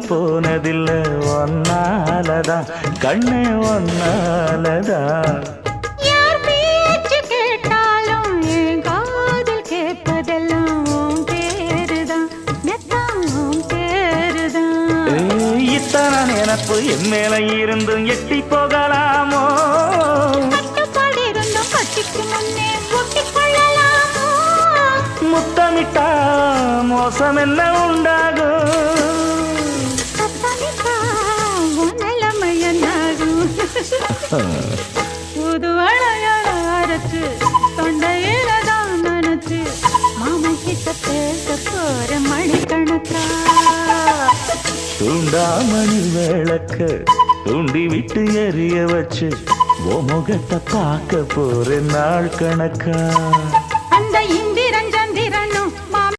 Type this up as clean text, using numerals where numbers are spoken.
போனதில்ல ஒன்னாலதான் கண்ணே ஒன்னாலதான் யார் பேச்சு கேட்டாலும் என் காதில் கேட்பதெல்லாம் உன் பேருதான் மெத்தான் உன் பேருதான் இத்தனை நினப்பு என் மேல இருந்தும் எட்டி போகலாமோ கட்டுப்பாடு இருந்தும் கட்டிக்கு முன்னே ஒட்டிக் கொள்ளலாமோ முத்தமிட்டா மோசம் என்ன உண்டாகும் சத்தமிட்டா உன் நிலைமை என்னாகும் புது அழையால அரைச்சு தொண்டையில தான் நினைச்சு மாமன் கிட்ட பேச போற மணிக்கணக்கா தூண்டாமணி விளக்க தூண்டி விட்டு எரிய வச்சு ஓ முகத்தை பார்க்க போற நாள் கணக்கா